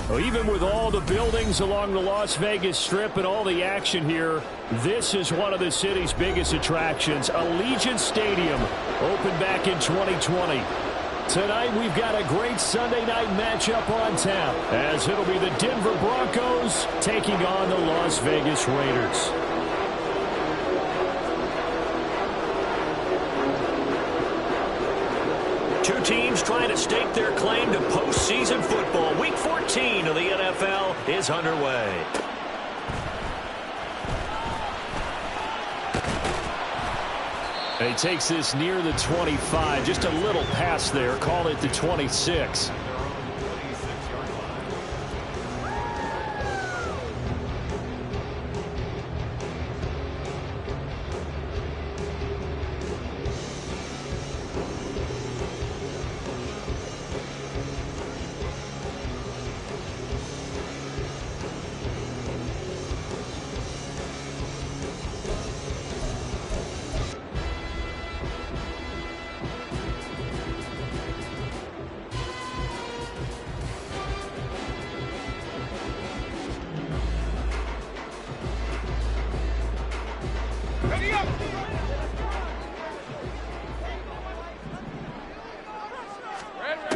Well, even with all the buildings along the Las Vegas Strip and all the action here, this is one of the city's biggest attractions. Allegiant Stadium opened back in 2020. Tonight we've got a great Sunday night matchup on tap, as it'll be the Denver Broncos taking on the Las Vegas Raiders. Two teams trying to stake their claim to postseason football. Week 14 of the NFL is underway. And he takes this near the 25, just a little past there, call it the 26.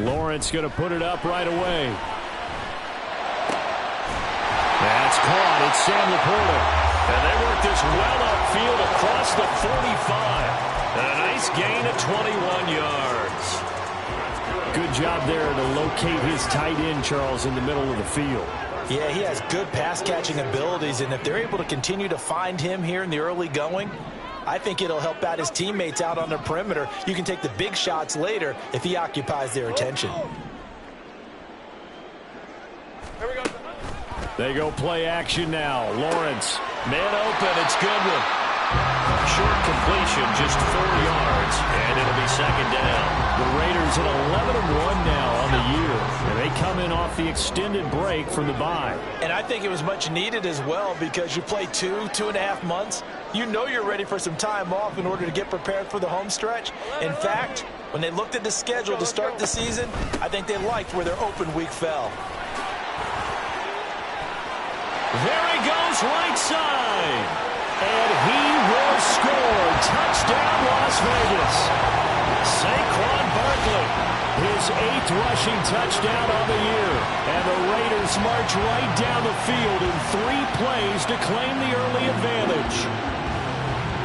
Lawrence going to put it up right away. That's caught. It's Sam Laporta. And they work this well upfield across the 45. And a nice gain of 21 yards. Good job there to locate his tight end, Charles, in the middle of the field. Yeah, he has good pass-catching abilities, and if they're able to continue to find him here in the early going, I think it'll help out his teammates out on the perimeter. You can take the big shots later if he occupies their attention. They go play action now. Lawrence. Man open. It's Goodwin. Short completion, just 4 yards, and it'll be second down. The Raiders at 11-1 now on the year, and they come in off the extended break from the bye. And I think it was much needed as well, because you play 2.5 months. You know you're ready for some time off in order to get prepared for the home stretch. In fact, when they looked at the schedule to start the season, I think they liked where their open week fell. There he goes, right side. And he will score. Touchdown, Las Vegas. Saquon Barkley, his 8th rushing touchdown on the year. And the Raiders march right down the field in 3 plays to claim the early advantage.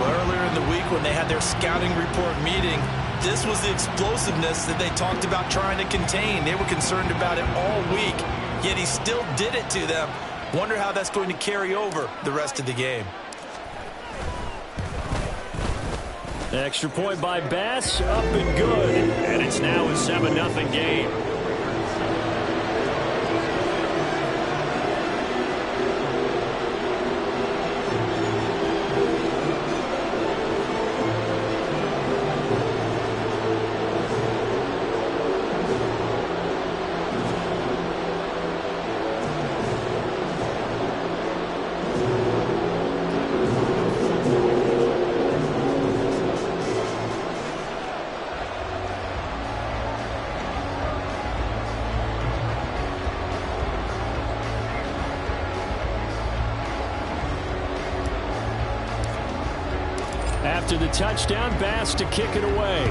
Well, earlier in the week when they had their scouting report meeting, this was the explosiveness that they talked about trying to contain. They were concerned about it all week, yet he still did it to them. Wonder how that's going to carry over the rest of the game. Extra point by Bass, up and good. And it's now a 7-0 game. After the touchdown, Bass to kick it away.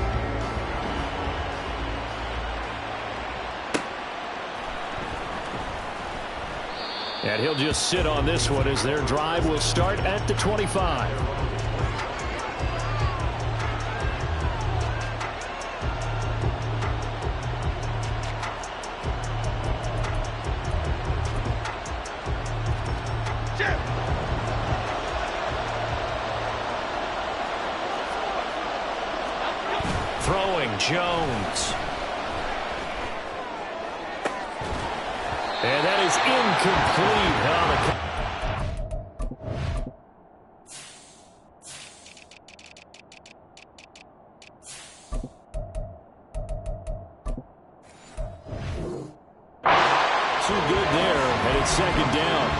And he'll just sit on this one as their drive will start at the 25. Throwing, Jones. And that is incomplete. Too good there, and it's second down.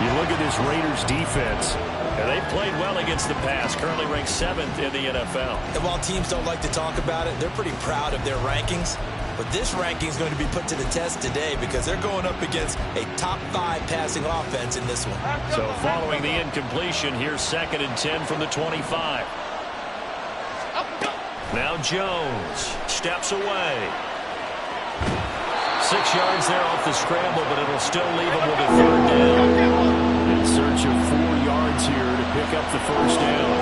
You look at this Raiders defense. And they played well against the pass, currently ranked 7th in the NFL. And while teams don't like to talk about it, they're pretty proud of their rankings. But this ranking is going to be put to the test today because they're going up against a top 5 passing offense in this one. So following the incompletion, here's 2nd and 10 from the 25. Now Jones steps away. 6 yards there off the scramble, but it'll still leave him with a 3rd down. In search of 4 yards here to pick up the 1st down.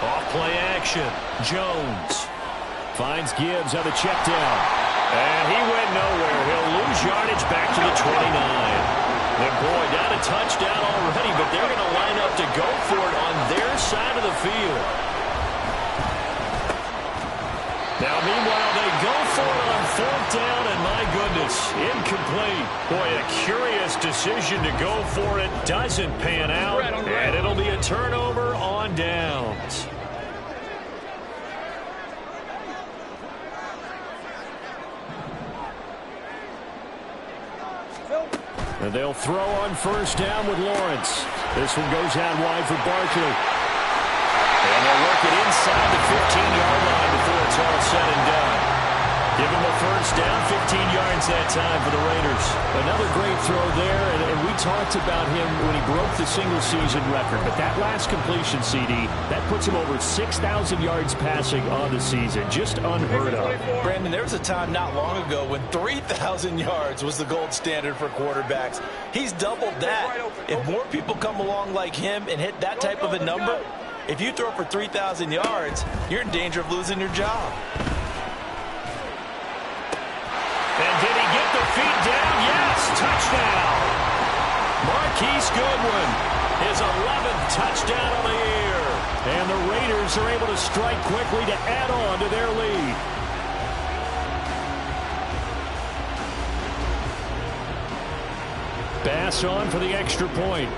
Off play action. Jones finds Gibbs on the check down. And he went nowhere. He'll lose yardage back to the 29. And boy, not a touchdown already, but they're going to line up to go for it on their side of the field. Now, meanwhile, they go for it on 4th down, and my goodness, incomplete. Boy, a curious decision to go for it. Doesn't pan out, and it'll be a turnover on downs. And they'll throw on 1st down with Lawrence. This one goes out wide for Barkley. And they'll work it inside the 15-yard line before it's all said and done. Give him a 1st down, 15 yards that time for the Raiders. Another great throw there, and we talked about him when he broke the single-season record. But that last completion, CD, that puts him over 6,000 yards passing on the season. Just unheard of. Brandon, there was a time not long ago when 3,000 yards was the gold standard for quarterbacks. He's doubled that. If more people come along like him and hit that type of a number, if you throw for 3,000 yards, you're in danger of losing your job. And did he get the feet down? Yes, touchdown. Marquise Goodwin, his 11th touchdown of the year. And the Raiders are able to strike quickly to add on to their lead. Pass on for the extra point.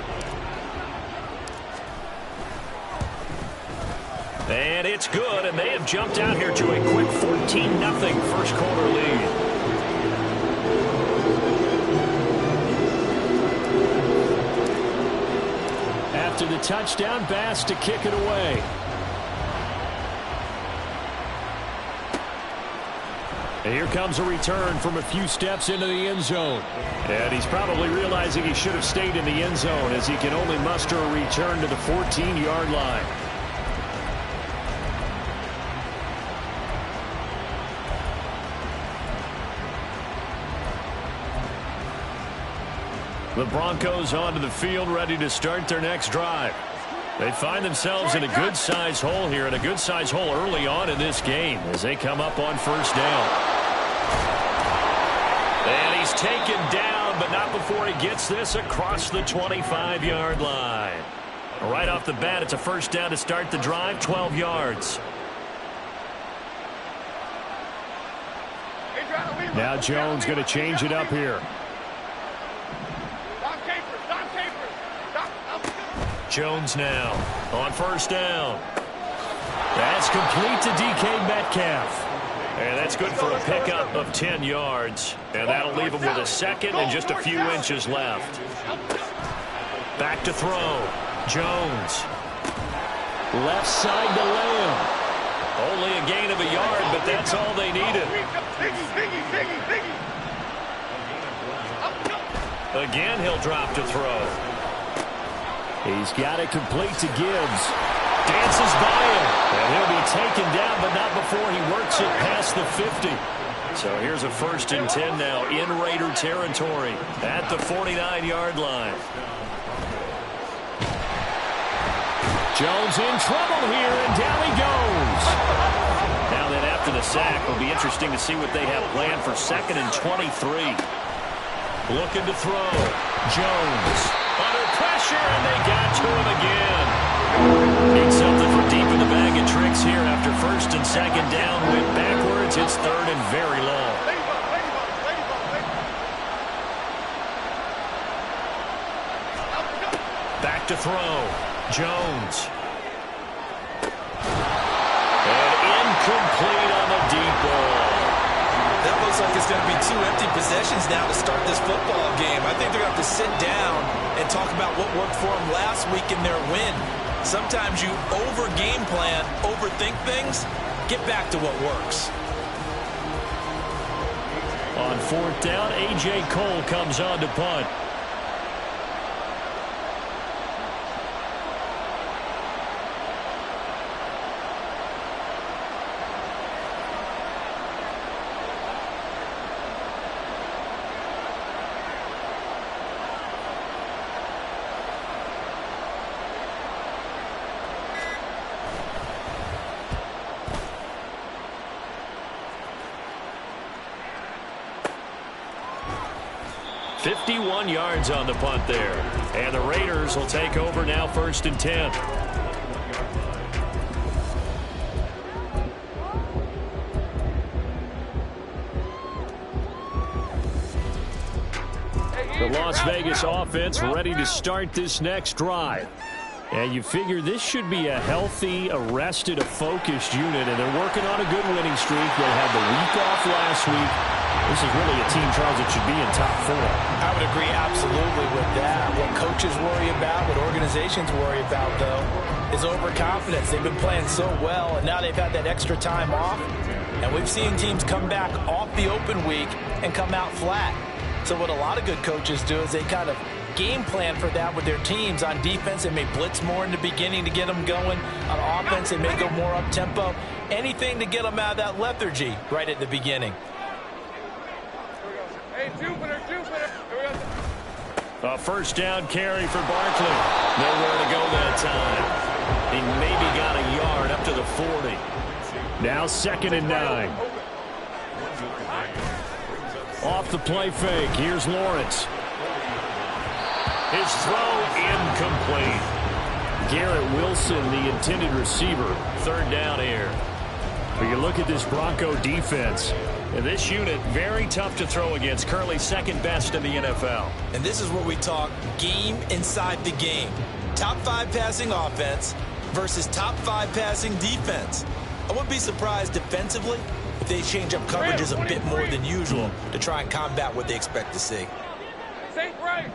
And it's good, and they have jumped out here to a quick 14-0 first quarter lead. After the touchdown, Bass to kick it away. And here comes a return from a few steps into the end zone. And he's probably realizing he should have stayed in the end zone as he can only muster a return to the 14-yard line. The Broncos onto the field, ready to start their next drive. They find themselves in a good-sized hole here, and a good-sized hole early on in this game as they come up on 1st down. And he's taken down, but not before he gets this across the 25-yard line. Right off the bat, it's a 1st down to start the drive, 12 yards. Now Jones going to change it up here. Jones now on 1st down. That's complete to DK Metcalf. And that's good for a pickup of 10 yards. And that'll leave him with a 2nd and just a few inches left. Back to throw. Jones. Left side to Lamb. Only a gain of a yard, but that's all they needed. Again, he'll drop to throw. He's got it complete to Gibbs. Dances by him. And he'll be taken down, but not before he works it past the 50. So here's a 1st and 10 now in Raider territory at the 49-yard line. Jones in trouble here, and down he goes. Now then, after the sack, it'll be interesting to see what they have planned for 2nd and 23. Looking to throw. Jones under pressure, and they got to him again. Need something from deep in the bag of tricks here after 1st and 2nd down. Went backwards. It's 3rd and very long. Back to throw. Jones. And incomplete on the deep ball. That looks like it's going to be 2 empty possessions now to start this football game. I think they're going to have to sit down and talk about what worked for them last week in their win. Sometimes you over-game plan, overthink things, Get back to what works. On 4th down, A.J. Cole comes on to punt. Yards on the punt there. And the Raiders will take over now, 1st and 10. The Las Vegas offense ready to start this next drive. And you figure this should be a healthy, a rested, a focused unit, and they're working on a good winning streak. They had the week off last week. This is really a team, Charles, that should be in top 4. I would agree absolutely with that. What coaches worry about, what organizations worry about, though, is overconfidence. They've been playing so well, and now they've had that extra time off. And we've seen teams come back off the open week and come out flat. So what a lot of good coaches do is they kind of game plan for that with their teams. On defense, they may blitz more in the beginning to get them going. On offense, they may go more up-tempo. Anything to get them out of that lethargy right at the beginning. A 1st down carry for Barkley. Nowhere to go that time. He maybe got a yard up to the 40. Now 2nd and 9. Off the play fake. Here's Lawrence. His throw incomplete. Garrett Wilson, the intended receiver. 3rd down here. But you look at this Bronco defense. And this unit, very tough to throw against. Currently 2nd best in the NFL. And this is where we talk game inside the game. Top 5 passing offense versus top 5 passing defense. I wouldn't be surprised defensively if they change up coverages a bit more than usual to try and combat what they expect to see. Safe right.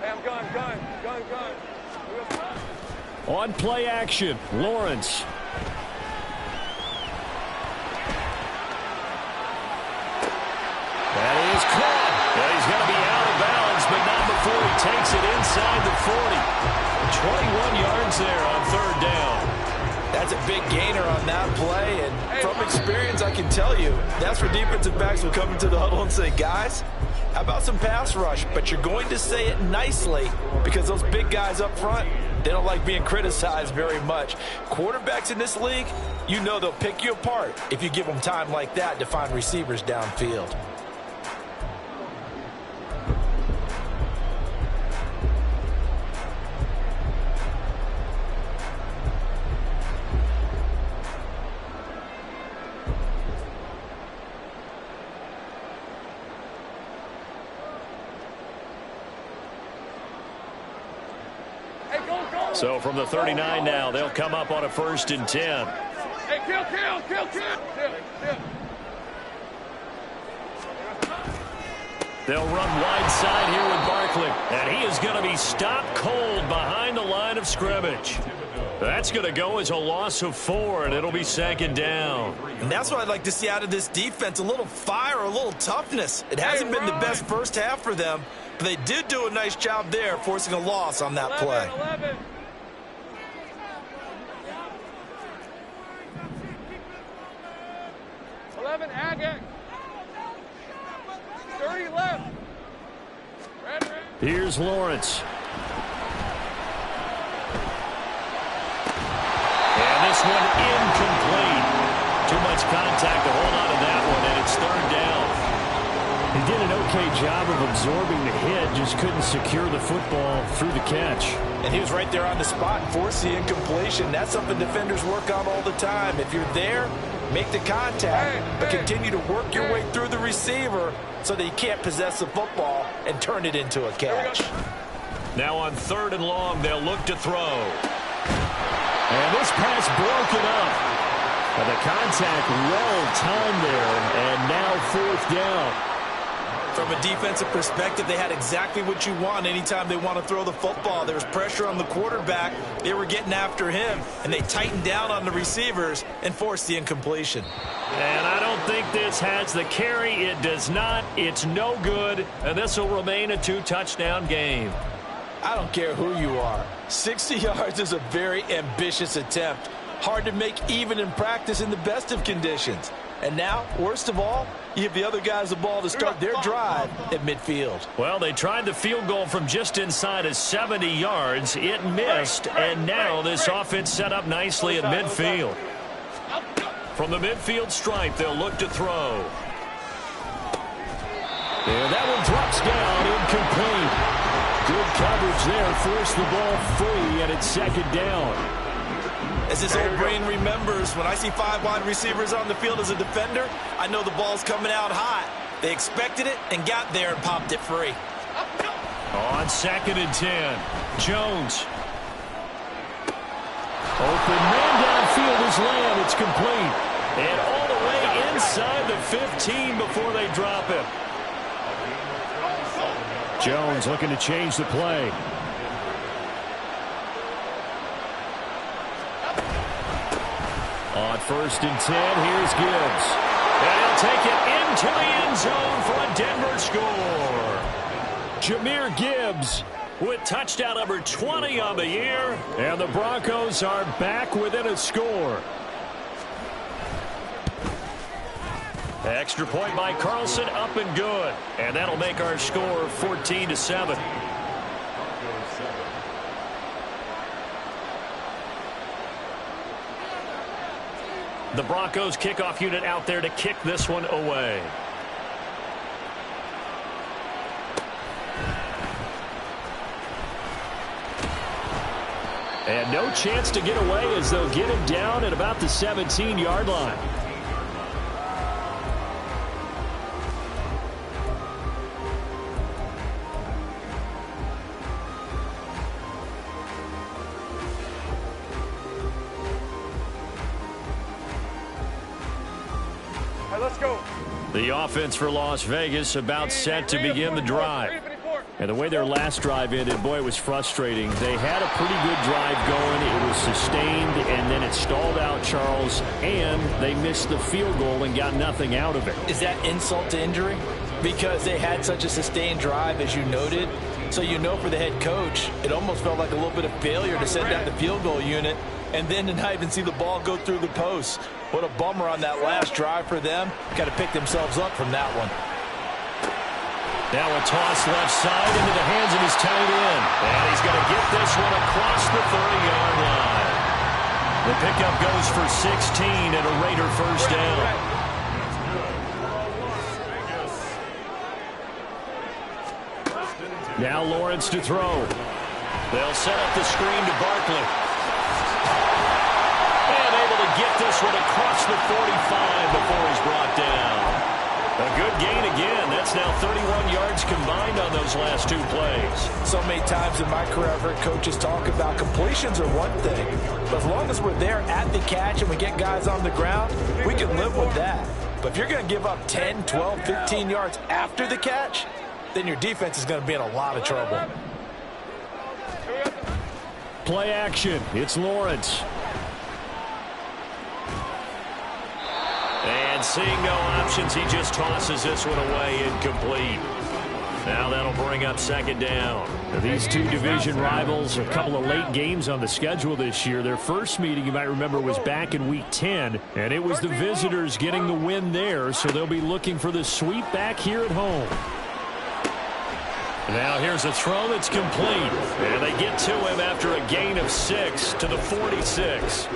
Hey, I'm gun. On play action, Lawrence. That is caught. Yeah, he's going to be out of bounds, but not before he takes it inside the 40. 21 yards there on 3rd down. That's a big gainer on that play, and from experience, I can tell you, that's where defensive backs will come into the huddle and say, guys, how about some pass rush? But you're going to say it nicely because those big guys up front, they don't like being criticized very much. Quarterbacks in this league, you know they'll pick you apart if you give them time like that to find receivers downfield. So from the 39 now, they'll come up on a 1st and 10. Hey, kill. They'll run wide side here with Barkley. And he is going to be stopped cold behind the line of scrimmage. That's going to go as a loss of 4, and it'll be 2nd down. And that's what I'd like to see out of this defense, a little fire, a little toughness. It hasn't been the best first half for them, but they did do a nice job there, forcing a loss on that play. 11, Agate. 30 left. Red. Here's Lawrence. And this one incomplete. Too much contact to hold on to that one, and it's 3rd down. He did an okay job of absorbing the hit, just couldn't secure the football through the catch. And he was right there on the spot and forced the incompletion. That's something defenders work on all the time. If you're there, make the contact, but continue to work your way through the receiver so that you can't possess the football and turn it into a catch. Now on 3rd and long, they'll look to throw. And this pass broken up. And the contact well timed there, and now 4th down. From a defensive perspective, they had exactly what you want anytime they want to throw the football. There was pressure on the quarterback. They were getting after him, and they tightened down on the receivers and forced the incompletion. And I don't think this has the carry. It does not. It's no good, and this will remain a 2-touchdown game. I don't care who you are. 60 yards is a very ambitious attempt. Hard to make even in practice in the best of conditions. And now, worst of all, you give the other guys the ball to start their drive at midfield. Well, they tried the field goal from just inside of 70 yards. It missed, and now this offense set up nicely at midfield. From the midfield stripe, they'll look to throw. And that one drops down, incomplete. Good coverage there, forced the ball free, and it's second down. As this old brain remembers, when I see 5 wide receivers on the field as a defender, I know the ball's coming out hot. They expected it and got there and popped it free. On 2nd and 10, Jones. Open man downfield is Lamb. It's complete. And all the way inside the 15 before they drop it. Jones looking to change the play. On 1st and 10, here's Gibbs. And he'll take it into the end zone for a Denver score. Jahmyr Gibbs with touchdown number 20 on the year. And the Broncos are back within a score. Extra point by Carlson, up and good. And that'll make our score 14-7. The Broncos kickoff unit out there to kick this one away. And no chance to get away as they'll get him down at about the 17-yard line. Let's go. The offense for Las Vegas about set to begin the drive. And the way their last drive ended, boy, it was frustrating. They had a pretty good drive going. It was sustained, and then it stalled out, Charles, and they missed the field goal and got nothing out of it. Is that insult to injury? Because they had such a sustained drive, as you noted. So you know for the head coach, it almost felt like a little bit of failure to send out the field goal unit and then to not even see the ball go through the post. What a bummer on that last drive for them. Got to pick themselves up from that one. Now a toss left side into the hands of his tight end. And he's going to get this one across the 30-yard line. The pickup goes for 16 and a Raider first down. Now Lawrence to throw. They'll set up the screen to Barkley. And able to get this one across the 45 before he's brought down. A good gain again. That's now 31 yards combined on those last 2 plays. So many times in my career I've heard coaches talk about completions are one thing. But as long as we're there at the catch and we get guys on the ground, we can live with that. But if you're going to give up 10, 12, 15 yards after the catch, then your defense is going to be in a lot of trouble. Play action. It's Lawrence. And seeing no options, he just tosses this one away, incomplete. Now that'll bring up second down. Now these two division rivals, a couple of late games on the schedule this year. Their first meeting, you might remember, was back in Week 10, and it was the visitors getting the win there, so they'll be looking for the sweep back here at home. Now here's a throw that's complete, and they get to him after a gain of 6 to the 46.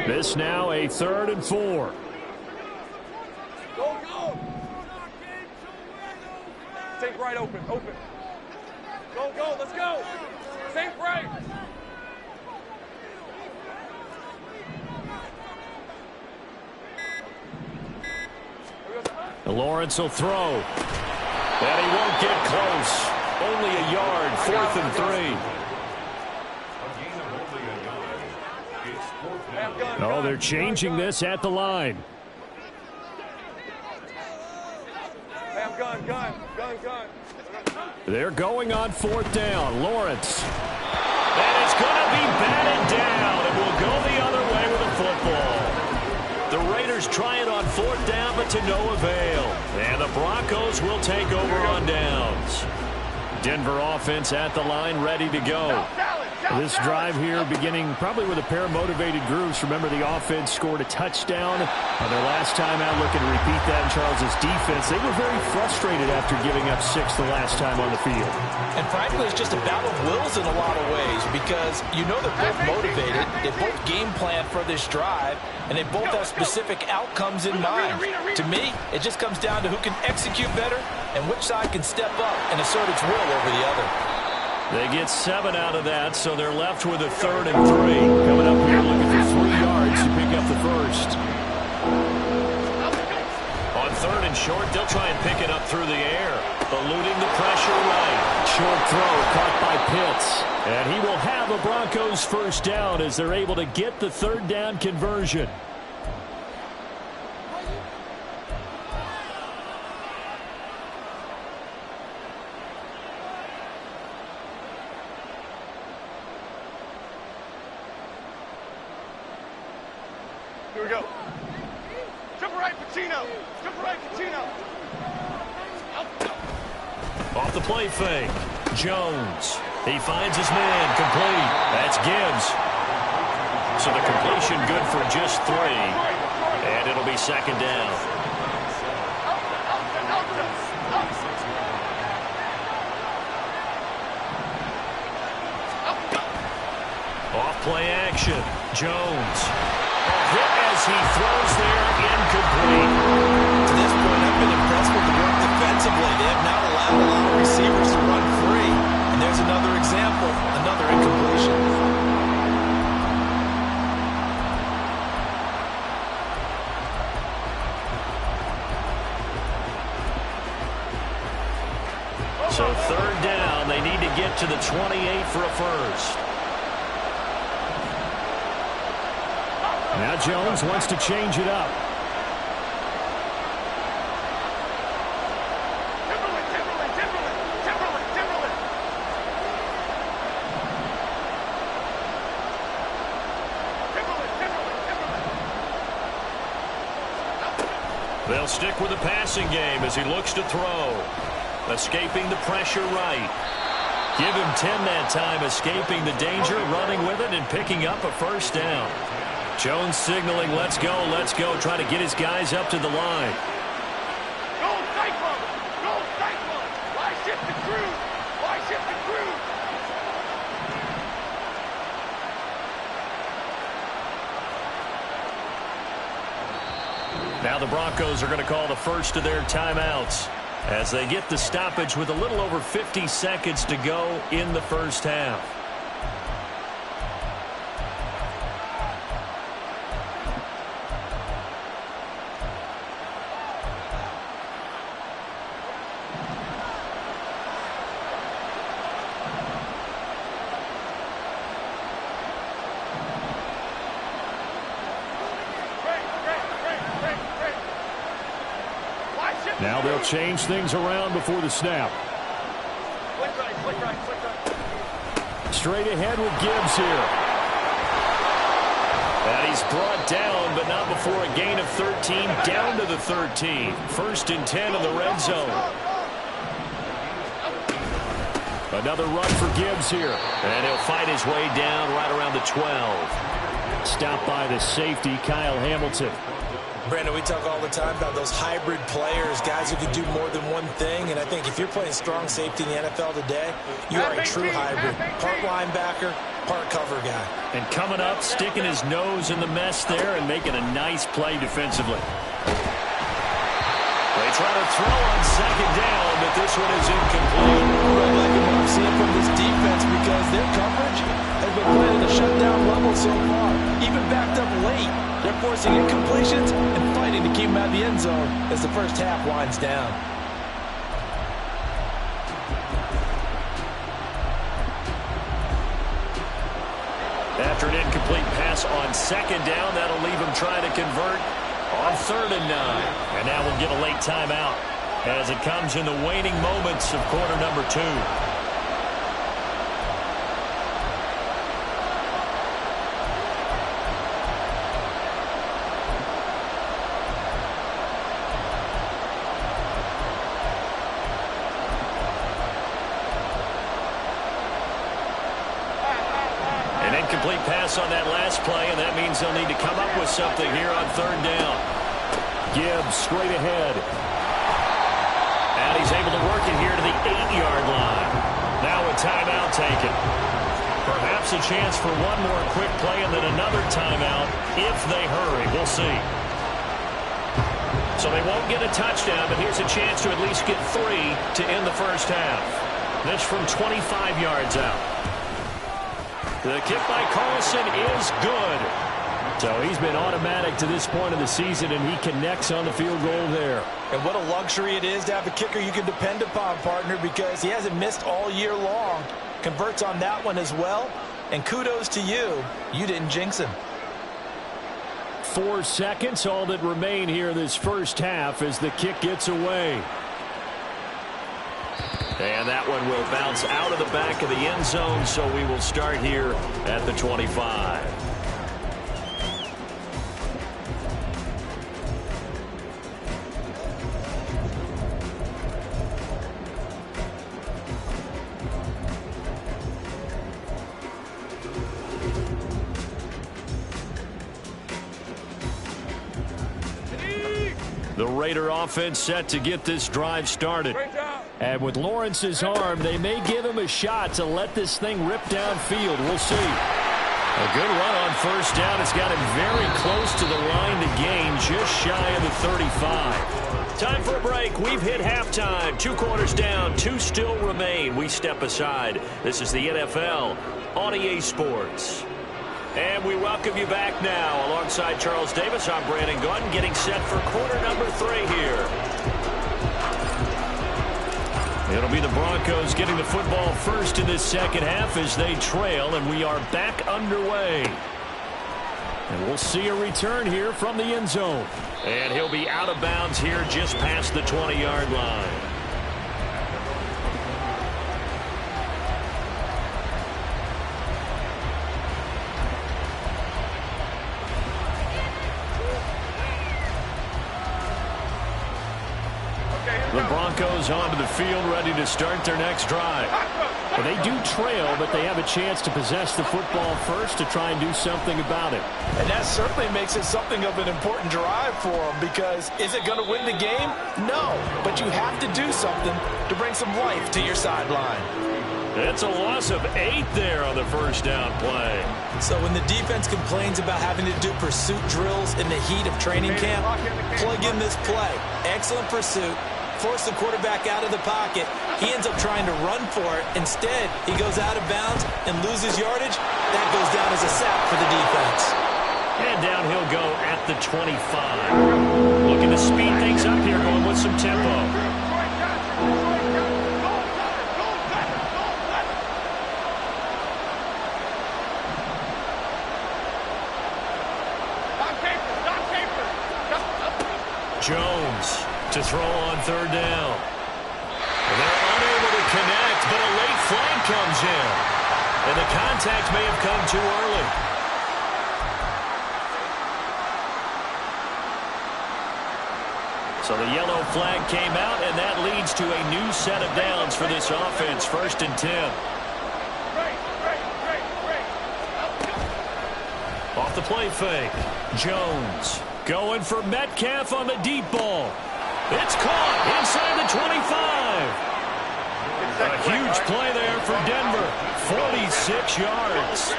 This now a 3rd and 4. Go, go. Take right, open. Go, go, let's go. Think right. Lawrence will throw. And he won't get close. Only a yard, 4th and 3. Oh, they're changing this at the line. Gun. They're going on 4th down. Lawrence. And it's going to be batted down, and will go the other way with a football. The Raiders try it on 4th down, but to no avail. And the Broncos will take over on downs. Denver offense at the line, ready to go. This drive here beginning probably with a pair of motivated groups. Remember, the offense scored a touchdown on their last time out. Looking to repeat that in Charles' defense. They were very frustrated after giving up 6 the last time on the field. And frankly, it's just a battle of wills in a lot of ways because you know they're both motivated. They both game plan for this drive, and they both have specific outcomes in mind. To me, it just comes down to who can execute better and which side can step up and assert its will over the other. They get 7 out of that, so they're left with a 3rd and 3. Coming up here looking for 3 yards to pick up the first. On 3rd and short, they'll try and pick it up through the air. Eluding the pressure right. Short throw caught by Pitts. And he will have a Broncos first down as they're able to get the 3rd down conversion. Here we go. Jump right, Pacino. Off the play fake. Jones. He finds his man. Complete. That's Gibbs. So the completion good for just 3. And it'll be 2nd down. Off play action. Jones. Hit as he throws there, incomplete. To this point, I've been impressed with the work defensively. They have not allowed a lot of receivers to run free. And there's another example, another incompletion. So 3rd down, they need to get to the 28 for a first. Now Jones wants to change it up. They'll stick with the passing game as he looks to throw. Escaping the pressure right. Give him 10 that time, escaping the danger, running with it, and picking up a first down. Jones signaling, let's go, trying to get his guys up to the line. Go Cyclone! Why shift the crew? Now the Broncos are going to call the first of their timeouts as they get the stoppage with a little over 50 seconds to go in the first half. Now they'll change things around before the snap. Flick right. Straight ahead with Gibbs here. And he's brought down, but not before a gain of 13, down to the 13. 1st and 10 in the red zone. Another run for Gibbs here. And he'll fight his way down right around the 12. Stopped by the safety, Kyle Hamilton. Brandon, we talk all the time about those hybrid players, guys who can do more than one thing. And I think if you're playing strong safety in the NFL today, you are a true hybrid. Part linebacker, part cover guy. And coming up, sticking his nose in the mess there and making a nice play defensively. They try to throw on 2nd down, but this one is incomplete. I like what I'm seeing from this defense because their coverage has been playing at a shutdown level so far. Even backed up late, they're forcing incompletions and fighting to keep them out of the end zone as the first half winds down. After an incomplete pass on second down, that'll leave him trying to convert on 3rd and 9. And now we'll get a late timeout as it comes in the waning moments of quarter number 2. Incomplete pass on that last play, and that means they'll need to come up with something here on 3rd down. Gibbs straight ahead. And he's able to work it here to the 8-yard line. Now a timeout taken. Perhaps a chance for one more quick play and then another timeout if they hurry. We'll see. So they won't get a touchdown, but here's a chance to at least get 3 to end the first half. This from 25 yards out. The kick by Carlson is good. So he's been automatic to this point of the season, and he connects on the field goal there. And what a luxury it is to have a kicker you can depend upon, partner, because he hasn't missed all year long. Converts on that one as well. And kudos to you. You didn't jinx him. 4 seconds, all that remain here this first half as the kick gets away. And that one will bounce out of the back of the end zone, so we will start here at the 25. The Raider offense set to get this drive started. And with Lawrence's arm, they may give him a shot to let this thing rip downfield. We'll see. A good run on first down. It's got him very close to the line to gain, just shy of the 35. Time for a break. We've hit halftime. 2 quarters down, 2 still remain. We step aside. This is the NFL on EA Sports. And we welcome you back now. Alongside Charles Davis, I'm Brandon Gunn, getting set for quarter number 3 here. It'll be the Broncos getting the football first in this second half as they trail, and we are back underway. And we'll see a return here from the end zone. And he'll be out of bounds here just past the 20-yard line. The Broncos onto the field, ready to start their next drive. Well, they do trail, but they have a chance to possess the football first to try and do something about it. And that certainly makes it something of an important drive for them, because is it going to win the game? No, but you have to do something to bring some life to your sideline. It's a loss of 8 there on the first down play. So when the defense complains about having to do pursuit drills in the heat of training camp, plug in this play. Excellent pursuit. Force the quarterback out of the pocket. He ends up trying to run for it. Instead, he goes out of bounds and loses yardage. That goes down as a sack for the defense. And down he'll go at the 25. Looking to speed things up here, going with some tempo. Jones to throw on third down. And they're unable to connect, but a late flag comes in. And the contact may have come too early. So the yellow flag came out, and that leads to a new set of downs for this offense. 1st and 10. Off the play fake. Jones going for Metcalf on the deep ball. It's caught inside the 25. A huge play there for Denver. 46 yards.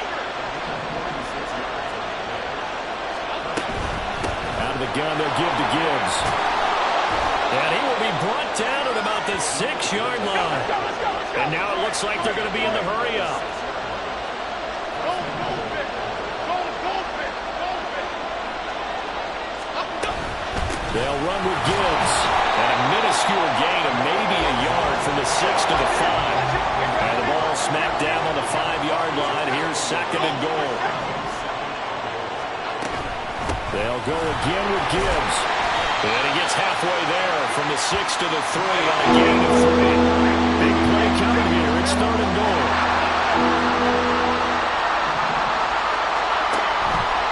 Out of the gun, they'll give to Gibbs. And he will be brought down at about the 6-yard line. And now it looks like they're going to be in the hurry-up. They'll run with Gibbs. And a minuscule gain of maybe a yard from the 6 to the 5. And the ball smack dab on the 5-yard line. Here's second and goal. They'll go again with Gibbs. And he gets halfway there from the 6 to the 3 on a gain of 3. Big play coming here. It's third and goal.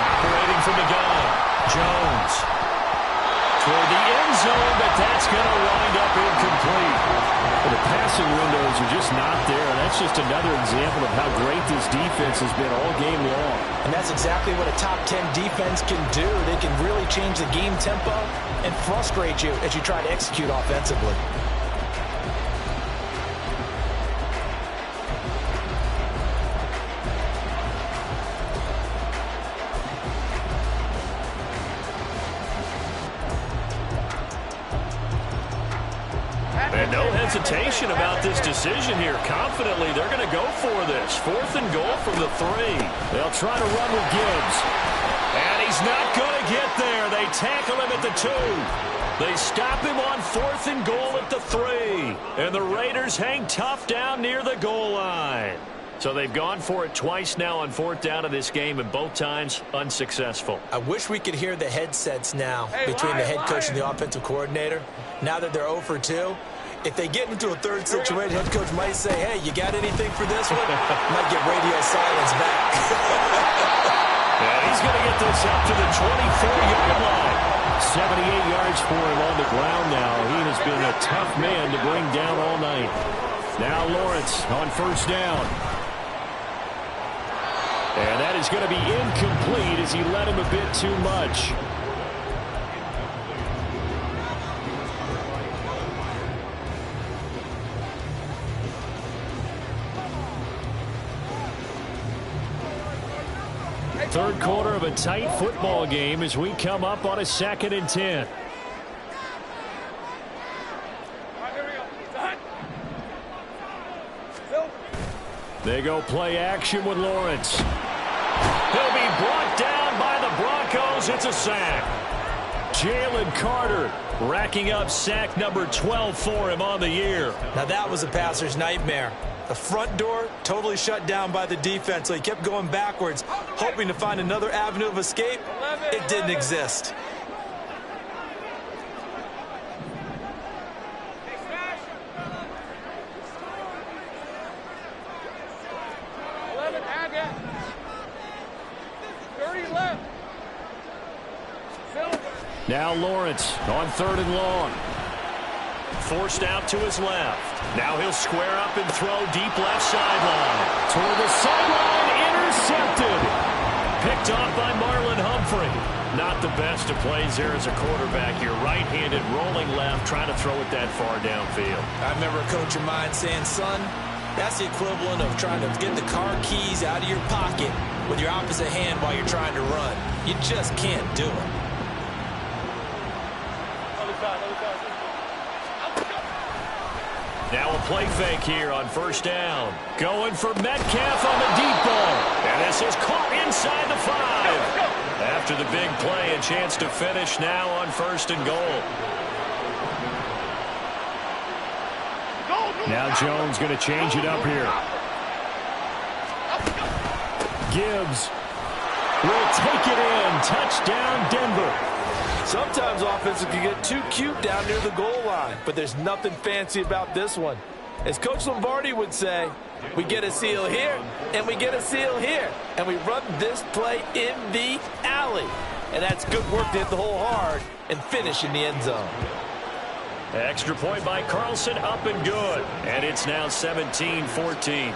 Operating from the gun. Jones. Toward the end zone, but that's going to wind up incomplete. Well, the passing windows are just not there. That's just another example of how great this defense has been all game long. And that's exactly what a top 10 defense can do. They can really change the game tempo and frustrate you as you try to execute offensively. And no hesitation about this decision here. Confidently, they're going to go for this. 4th and goal from the 3. They'll try to run with Gibbs. And he's not going to get there. They tackle him at the 2. They stop him on 4th and goal at the 3. And the Raiders hang tough down near the goal line. So they've gone for it twice now on 4th down of this game, and both times unsuccessful. I wish we could hear the headsets now between the head coach and the offensive coordinator. Now that they're 0 for 2, if they get into a third situation, head coach might say, hey, you got anything for this one? Might get radio silence back. And he's going to get this up to the 24-yard line. 78 yards for him on the ground now. He has been a tough man to bring down all night. Now Lawrence on 1st down. And that is going to be incomplete as he led him a bit too much. Third quarter of a tight football game as we come up on a 2nd and 10. They go play action with Lawrence. He'll be brought down by the Broncos. It's a sack. Jalen Carter racking up sack number 12 for him on the year. Now that was a passer's nightmare. The front door totally shut down by the defense, so he kept going backwards, hoping to find another avenue of escape. It didn't exist. Now Lawrence on 3rd and long. Forced out to his left. Now he'll square up and throw deep left sideline. Toward the sideline, intercepted. Picked off by Marlon Humphrey. Not the best of plays there as a quarterback. You're right-handed, rolling left, trying to throw it that far downfield. I remember a coach of mine saying, son, that's the equivalent of trying to get the car keys out of your pocket with your opposite hand while you're trying to run. You just can't do it. Now a play fake here on 1st down. Going for Metcalf on the deep ball. And this is caught inside the 5. After the big play, a chance to finish now on 1st and goal. Now Jones going to change it up here. Gibbs will take it in. Touchdown, Denver. Sometimes offenses can get too cute down near the goal line, but there's nothing fancy about this one. As Coach Lombardi would say, we get a seal here, and we get a seal here, and we run this play in the alley. And that's good work to hit the hole hard and finish in the end zone. Extra point by Carlson, up and good. And it's now 17-14.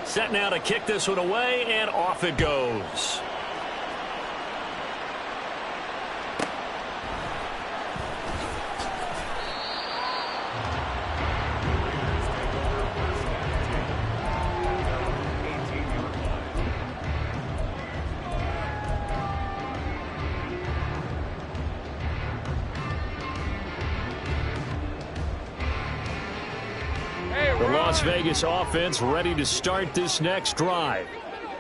Set now to kick this one away, and off it goes. The Las Vegas offense ready to start this next drive.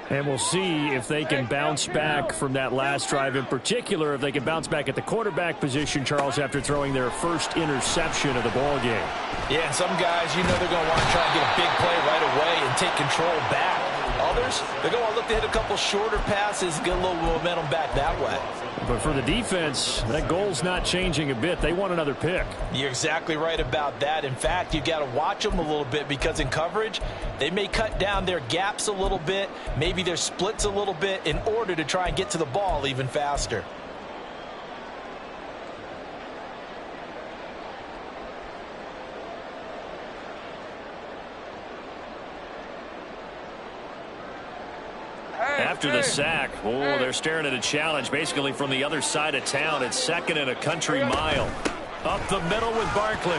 And we'll see if they can bounce back from that last drive, in particular, if they can bounce back at the quarterback position, Charles, after throwing their first interception of the ball game. Yeah, some guys, you know they're going to want to try and get a big play right away and take control back. Others, they're going to look to hit a couple shorter passes, get a little momentum back that way. But for the defense, that goal's not changing a bit. They want another pick. You're exactly right about that. In fact, you got to watch them a little bit because in coverage, they may cut down their gaps a little bit, maybe their splits a little bit in order to try and get to the ball even faster. After the sack, they're staring at a challenge basically from the other side of town. It's second and a country mile. Up the middle with Barkley.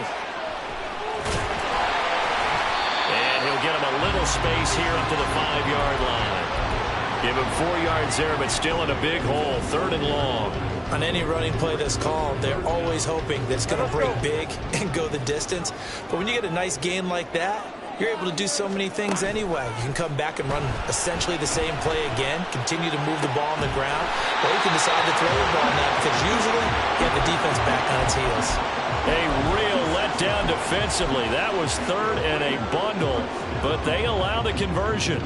And he'll get him a little space here up to the 5-yard line. Give him 4 yards there, but still in a big hole. 3rd and long. On any running play that's called, they're always hoping that it's going to break big and go the distance. But when you get a nice gain like that, you're able to do so many things anyway. You can come back and run essentially the same play again, continue to move the ball on the ground, or you can decide to throw the ball now because usually you have the defense back on its heels. A real letdown defensively. That was 3rd and a bundle, but they allow the conversion.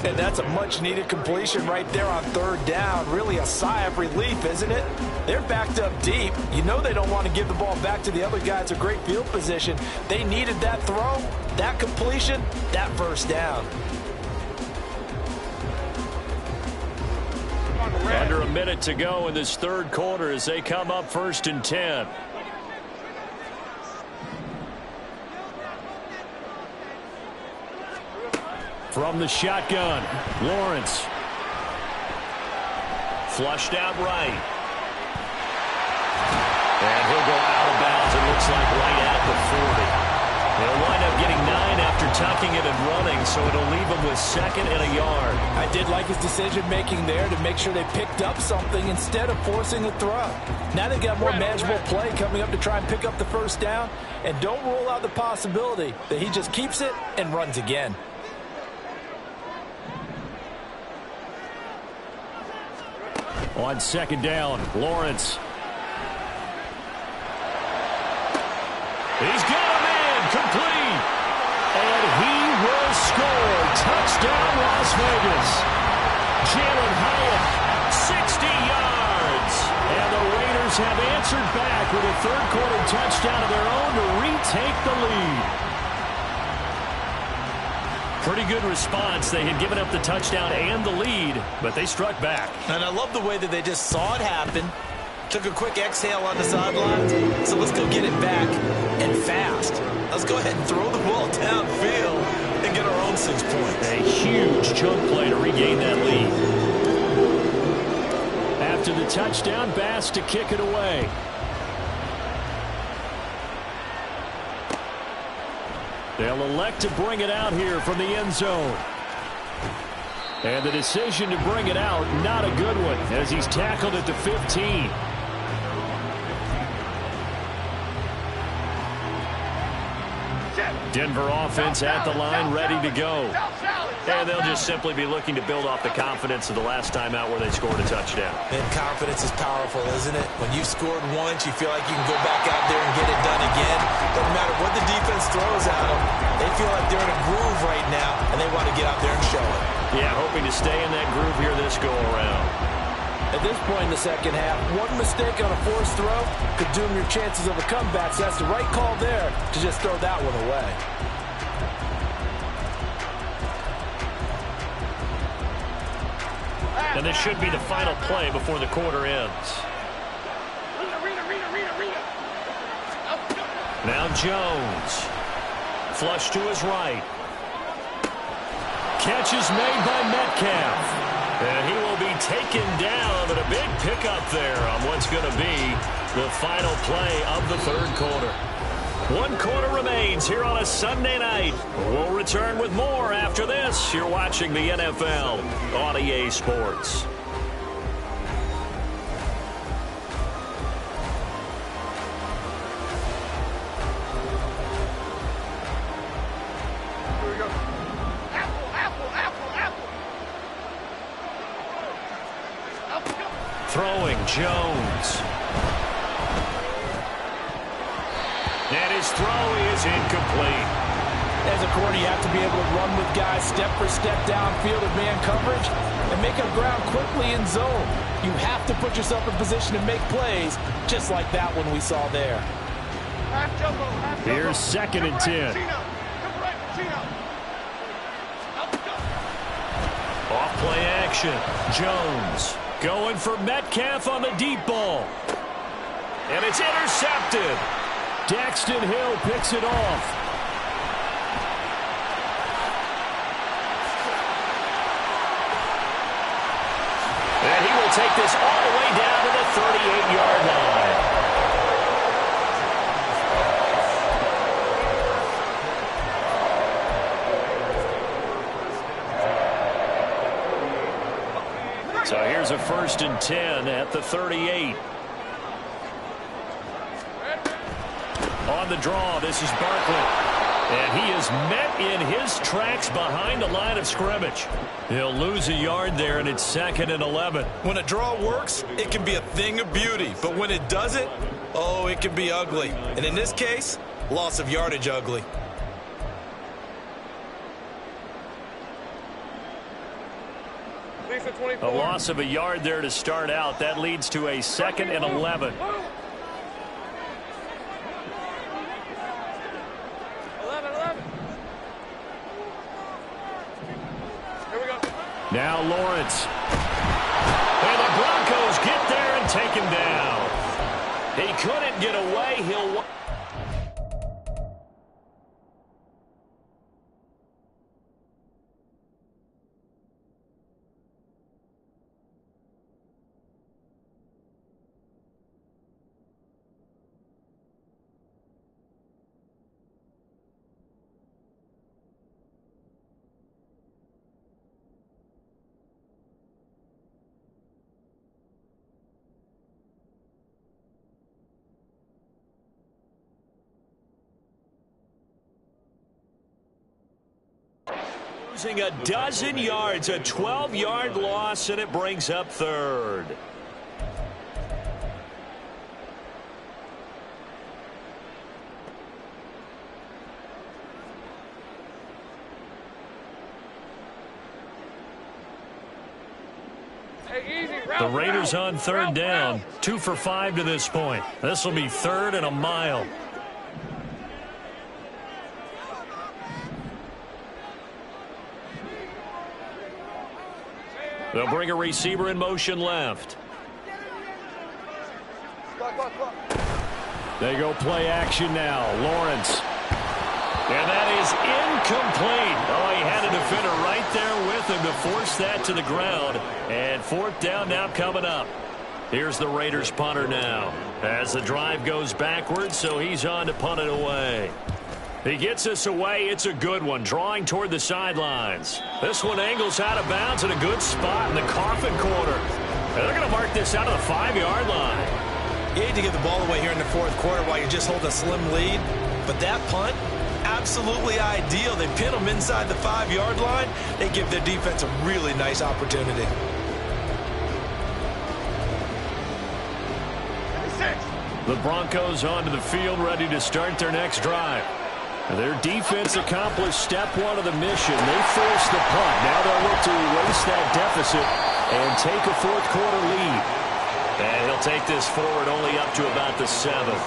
And that's a much-needed completion right there on 3rd down. Really a sigh of relief, isn't it? They're backed up deep. You know they don't want to give the ball back to the other guy. It's a great field position. They needed that throw, that completion, that first down. Under a minute to go in this 3rd quarter as they come up 1st and 10. From the shotgun, Lawrence. Flushed out right. And he'll go out of bounds, it looks like, right at the 40. They'll wind up getting 9 after tucking it and running, so it'll leave them with 2nd and a yard. I did like his decision-making there to make sure they picked up something instead of forcing a throw. Now they've got more manageable play coming up to try and pick up the first down, and don't rule out the possibility that he just keeps it and runs again. On 2nd down, Lawrence. He's got him in, complete. And he will score. Touchdown, Las Vegas. Jalen Hyatt, 60 yards. and the Raiders have answered back with a 3rd quarter touchdown of their own to retake the lead. Pretty good response. They had given up the touchdown and the lead, but they struck back. And I love the way that they just saw it happen, took a quick exhale on the sidelines, so let's go get it back, and fast. Let's go ahead and throw the ball downfield and get our own 6 points. A huge chunk play to regain that lead. After the touchdown, Bass to kick it away. They'll elect to bring it out here from the end zone. And the decision to bring it out, not a good one, as he's tackled at the 15. Denver offense at the line, ready to go. And they'll just simply be looking to build off the confidence of the last time out where they scored a touchdown. And confidence is powerful, isn't it? When you've scored once, you feel like you can go back out there and get it done again. Doesn't matter what the defense throws at them. They feel like they're in a groove right now, and they want to get out there and show it. Yeah, hoping to stay in that groove here this go-around. At this point in the second half, one mistake on a forced throw could doom your chances of a comeback. So that's the right call there to just throw that one away. And this should be the final play before the quarter ends. Now Jones. Flush to his right. Catch is made by Metcalf. And he will be taken down, but a big pickup there on what's going to be the final play of the 3rd quarter. 1 quarter remains here on a Sunday night. We'll return with more after this. You're watching the NFL on EA Sports. throwing, Jones. And his throw is incomplete. As a corner, you have to be able to run with guys step for step downfield of man coverage and make up ground quickly in zone. You have to put yourself in position to make plays, just like that one we saw there. Here's 2nd and 10. Off play action. Jones going for Metcalf on the deep ball. And it's intercepted. Daxton Hill picks it off. And he will take this all the way down to the 38-yard line. So here's a 1st and 10 at the 38. On the draw, this is Barkley. And he is met in his tracks behind the line of scrimmage. He'll lose a yard there, and it's 2nd and 11. When a draw works, it can be a thing of beauty. But when it doesn't, oh, it can be ugly. And in this case, loss of yardage ugly. A loss of a yard there to start out. That leads to a 2nd and 11. Now Lawrence. And the Broncos get there and take him down. He couldn't get away. He'll... Losing a dozen yards, a 12-yard loss, and it brings up 3rd. The Raiders on 3rd down, 2 for 5 to this point. This will be 3rd and a mile. They'll bring a receiver in motion left. They go play action now. Lawrence. And that is incomplete. Oh, he had a defender right there with him to force that to the ground. And 4th down now coming up. Here's the Raiders punter now. As the drive goes backwards, so he's on to punt it away. He gets us away. It's a good one, drawing toward the sidelines. This one angles out of bounds in a good spot in the coffin corner. And they're going to mark this out of the 5-yard line. You hate to give the ball away here in the 4th quarter while you're just holding a slim lead. But that punt, absolutely ideal. They pin them inside the 5-yard line. They give their defense a really nice opportunity. The Broncos onto the field, ready to start their next drive. Their defense accomplished step 1 of the mission. They forced the punt. Now they'll look to erase that deficit and take a 4th quarter lead. And he'll take this forward only up to about the 7th.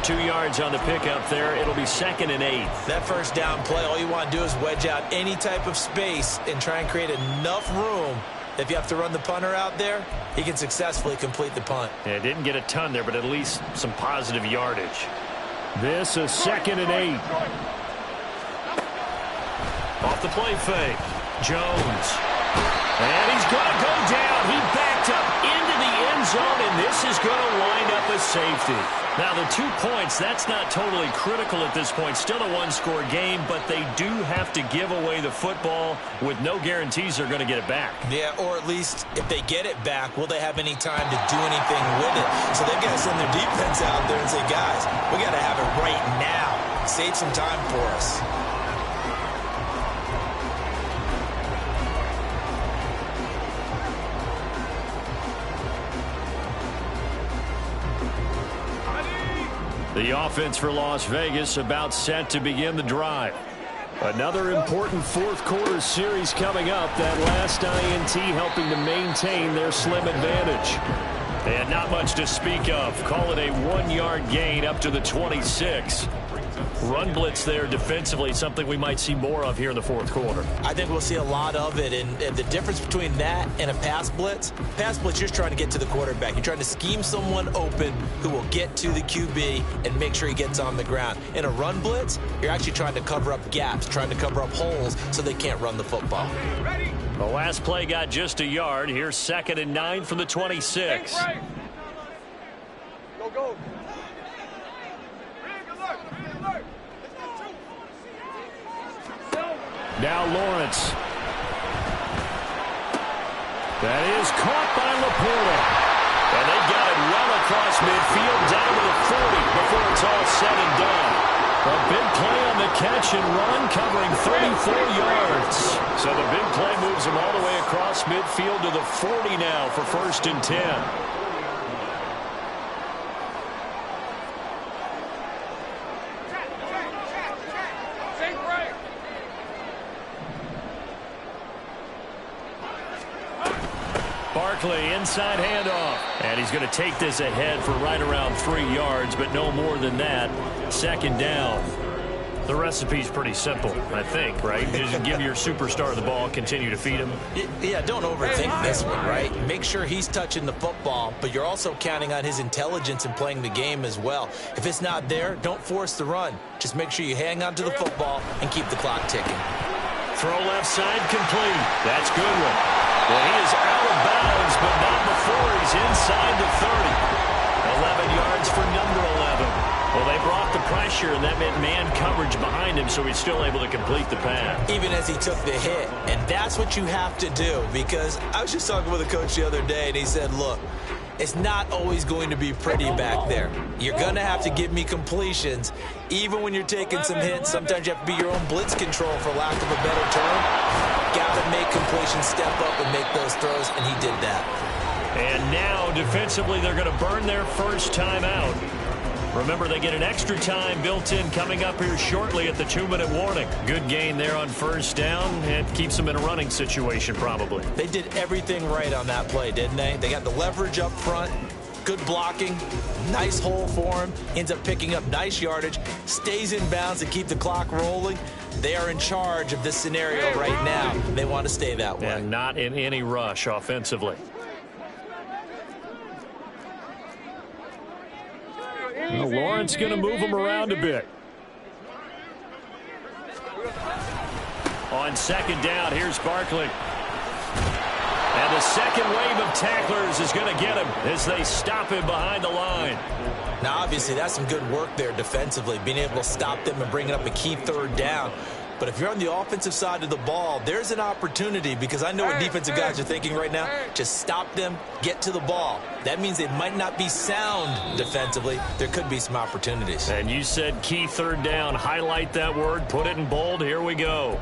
2 yards on the pickup there. It'll be 2nd and 8. That 1st down play, all you want to do is wedge out any type of space and try and create enough room. If you have to run the punter out there, he can successfully complete the punt. Yeah, didn't get a ton there, but at least some positive yardage. This is 2nd and 8. Off the play fake. Jones. And he's going to go down. He backed up into the end zone, and this is going to wind up a safety. Now, the 2 points, that's not totally critical at this point. Still a one-score game, but they do have to give away the football with no guarantees they're going to get it back. Yeah, or at least if they get it back, will they have any time to do anything with it? So they've got to send their defense out there and say, guys, we got to have it right now. Save some time for us. The offense for Las Vegas about set to begin the drive. Another important fourth quarter series coming up. That last INT helping to maintain their slim advantage. And not much to speak of. Call it a 1-yard gain up to the 26. Run blitz there defensively, something we might see more of here in the fourth quarter. I think we'll see a lot of it, and the difference between that and a pass blitz, you're just trying to get to the quarterback. You're trying to scheme someone open who will get to the QB and make sure he gets on the ground. In a run blitz, you're actually trying to cover up gaps, trying to cover up holes so they can't run the football. The last play got just a yard. Here's 2nd and 9 from the 26. Go, go. Now Lawrence. That is caught by Laporta. And they got it well across midfield down to the 40 before it's all said and done. A big play on the catch and run covering 34 yards. So the big play moves him all the way across midfield to the 40 now for 1st and 10. Barkley, inside handoff. And he's going to take this ahead for right around 3 yards, but no more than that. 2nd down. The recipe's pretty simple, I think, right? Just give your superstar the ball, continue to feed him. Yeah, don't overthink this one, right? Make sure he's touching the football, but you're also counting on his intelligence in playing the game as well. If it's not there, don't force the run. Just make sure you hang on to the football and keep the clock ticking. Throw left side complete. That's Goodwin. Well, he is out of bounds, but not before he's inside the 30. 11 yards for number 11. Well, they brought the pressure, and that meant man coverage behind him, so he's still able to complete the pass. Even as he took the hit, and that's what you have to do, because I was just talking with a coach the other day, and he said, look, it's not always going to be pretty back there. You're going to have to give me completions. Even when you're taking some hits, sometimes you have to be your own blitz control, for lack of a better term. Got to make completions, step up and make those throws, and he did that. And now, defensively, they're going to burn their first time out. Remember, they get an extra time built in coming up here shortly at the 2-minute warning. Good gain there on 1st down, and keeps them in a running situation probably. They did everything right on that play, didn't they? They got the leverage up front, good blocking, nice hole for him, ends up picking up nice yardage, stays in bounds to keep the clock rolling. They are in charge of this scenario right now. They want to stay that way. And not in any rush offensively. Well, Lawrence going to move him around a bit. On 2nd down, here's Barkley. And the second wave of tacklers is going to get him as they stop him behind the line. Now, obviously, that's some good work there defensively, being able to stop them and bringing up a key 3rd down. But if you're on the offensive side of the ball, there's an opportunity, because I know what defensive guys are thinking right now. Just stop them, get to the ball. That means they might not be sound defensively. There could be some opportunities. And you said key 3rd down. Highlight that word. Put it in bold. Here we go.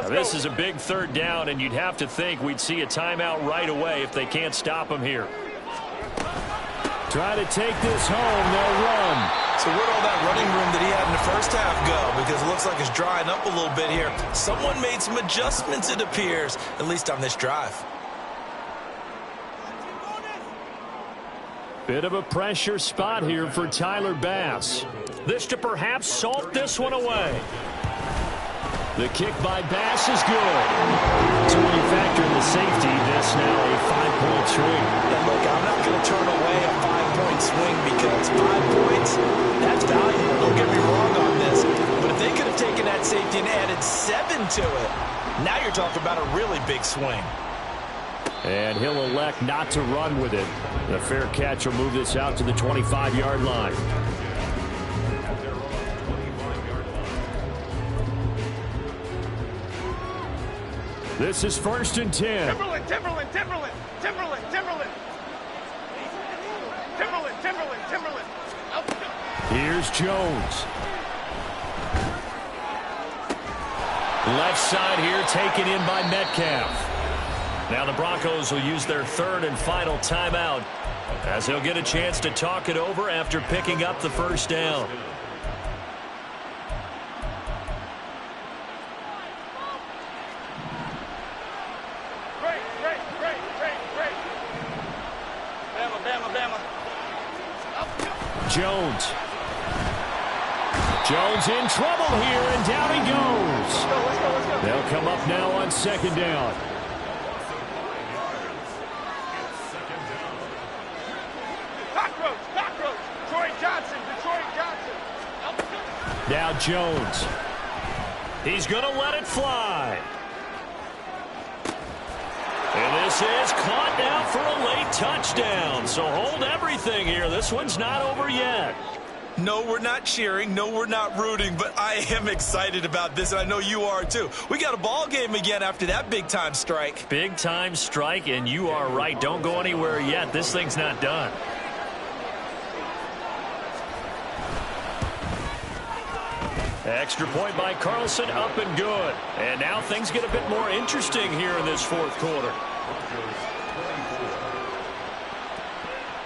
This is a big 3rd down, and you'd have to think we'd see a timeout right away if they can't stop him here. Try to take this home. They'll run. So where'd all that running room that he had in the first half go? Because it looks like it's drying up a little bit here. Someone made some adjustments, it appears, at least on this drive. Bit of a pressure spot here for Tyler Bass. This to perhaps salt this one away. The kick by Bass is good. So when you factor in the safety, this now a 5-point swing. And look, I'm not going to turn away a 5-point swing, because 5 points, that's valuable. Don't get me wrong on this. But if they could have taken that safety and added 7 to it, now you're talking about a really big swing. And he'll elect not to run with it. The fair catch will move this out to the 25-yard line. This is 1st and 10. Timberland, Timberland, Timberland, Timberland, Timberland. Timberland, Timberland, Timberland. Here's Jones. Left side here taken in by Metcalf. Now the Broncos will use their 3rd and final timeout as they'll get a chance to talk it over after picking up the first down. Great. Bama. Jones in trouble here, and down he goes. Let's go. They'll come up now on 2nd down. Cockroach. Detroit Johnson. Now Jones. He's going to let it fly. And this is caught now for a late touchdown. So hold everything here. This one's not over yet. No, we're not cheering. No, we're not rooting. But I am excited about this, and I know you are too. We got a ball game again after that big-time strike. Big-time strike, and you are right. Don't go anywhere yet. This thing's not done. Extra point by Carlson, up and good. And now things get a bit more interesting here in this 4th quarter.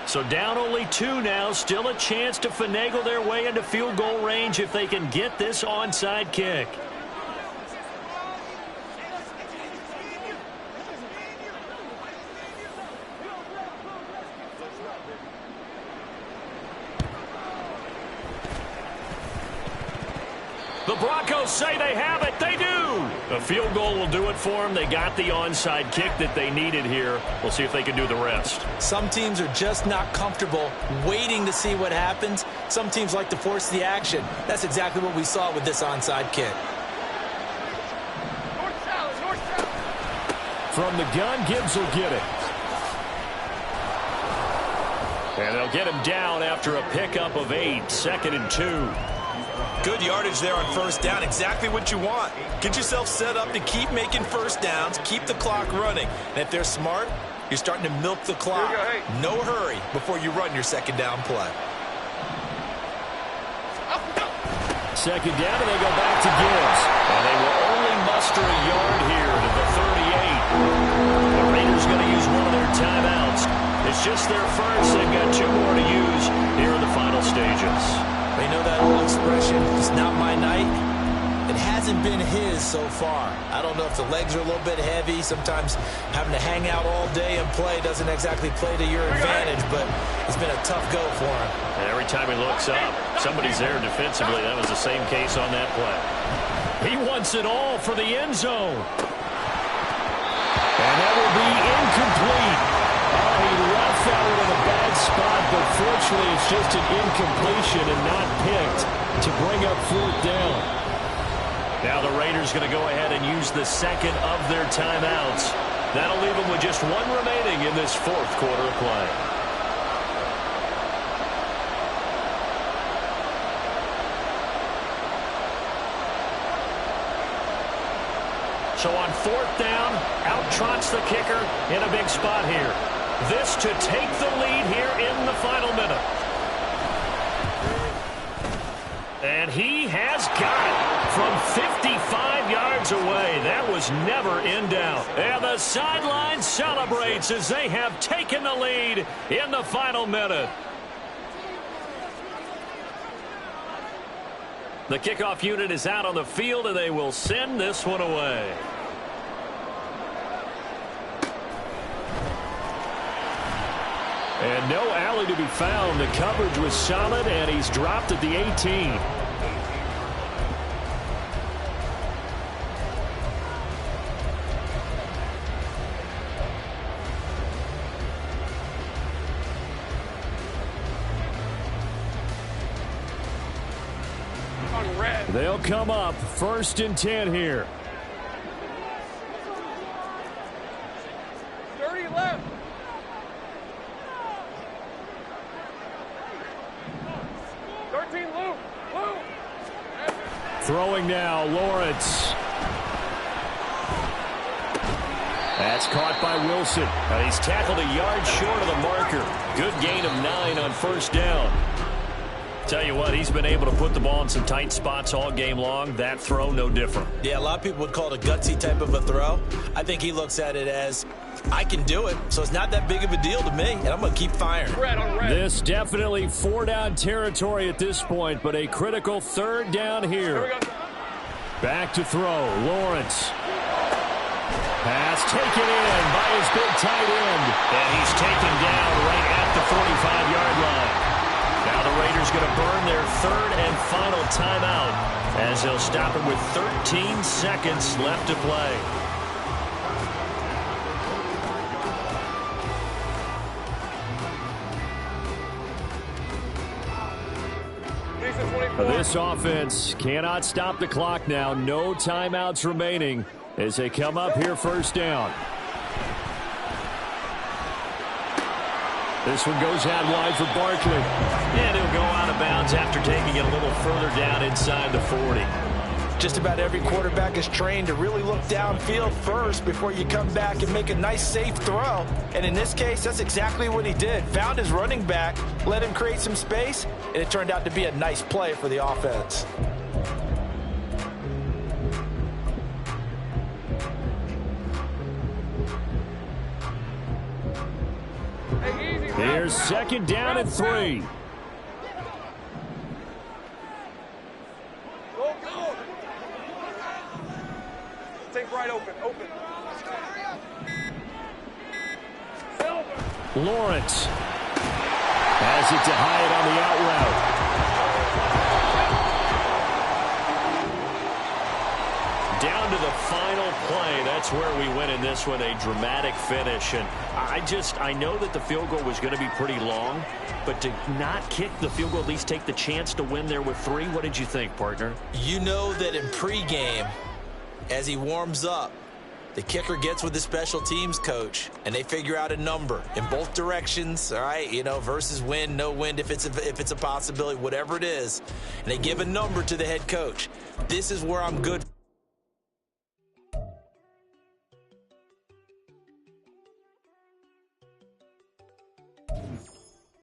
So down only 2 now, still a chance to finagle their way into field goal range if they can get this onside kick. The Broncos say they have it. They do. A field goal will do it for them. They got the onside kick that they needed here. We'll see if they can do the rest. Some teams are just not comfortable waiting to see what happens. Some teams like to force the action. That's exactly what we saw with this onside kick. North. From the gun, Gibbs will get it. And they'll get him down after a pickup of 8, 2nd and 2. Good yardage there on 1st down. Exactly what you want. Get yourself set up to keep making 1st downs, keep the clock running. And if they're smart, you're starting to milk the clock. No hurry before you run your 2nd down play. 2nd down, and they go back to Gibbs. And they will only muster a yard here to the 38. The Raiders going to use one of their timeouts. It's just their first. They've got 2 more to use here in the final stages. They know that old expression, it's not my night. It hasn't been his so far. I don't know if the legs are a little bit heavy. Sometimes having to hang out all day and play doesn't exactly play to your advantage, but it's been a tough go for him. And every time he looks up, somebody's there defensively. That was the same case on that play. He wants it all for the end zone. And that will be incomplete. He left that one in a bad spot, but fortunately it's just an incompletion and not picked to bring up 4th down. Now the Raiders going to go ahead and use the 2nd of their timeouts. That'll leave them with just 1 remaining in this 4th quarter of play. So on 4th down, out trots the kicker in a big spot here. This to take the lead here in the final minute. And he has got it from 55 yards away. That was never in doubt. And the sideline celebrates as they have taken the lead in the final minute. The kickoff unit is out on the field, and they will send this one away. And no alley to be found. The coverage was solid, and he's dropped at the 18. They'll come up 1st and 10 here. 30 left. Throwing now, Lawrence. That's caught by Wilson. He's tackled a yard short of the marker. Good gain of 9 on first down. Tell you what, he's been able to put the ball in some tight spots all game long. That throw, no different. Yeah, a lot of people would call it a gutsy type of a throw. I think he looks at it as, I can do it, so it's not that big of a deal to me, and I'm going to keep firing. This definitely 4-down territory at this point, but a critical 3rd down here. Back to throw, Lawrence. Pass taken in by his big tight end. And he's taken down right at the 45-yard line. Now the Raiders going to burn their 3rd and final timeout as they'll stop it with 13 seconds left to play. This offense cannot stop the clock now. No timeouts remaining as they come up here 1st down. This one goes out wide for Barkley. And he'll go out of bounds after taking it a little further down inside the 40. Just about every quarterback is trained to really look downfield first before you come back and make a nice, safe throw. And in this case, that's exactly what he did. Found his running back, let him create some space, and it turned out to be a nice play for the offense. Here's 2nd down and 3. Go. Take right open. Lawrence has it to Hyatt on the out route. Down to the final play. That's where we win in this one, a dramatic finish. And I know that the field goal was going to be pretty long, but to not kick the field goal, at least take the chance to win there with 3, what did you think, partner? You know that in pregame, as he warms up, the kicker gets with the special teams coach, and they figure out a number in both directions, all right, versus wind, no wind, if it's a possibility, whatever it is, and they give a number to the head coach. This is where I'm good.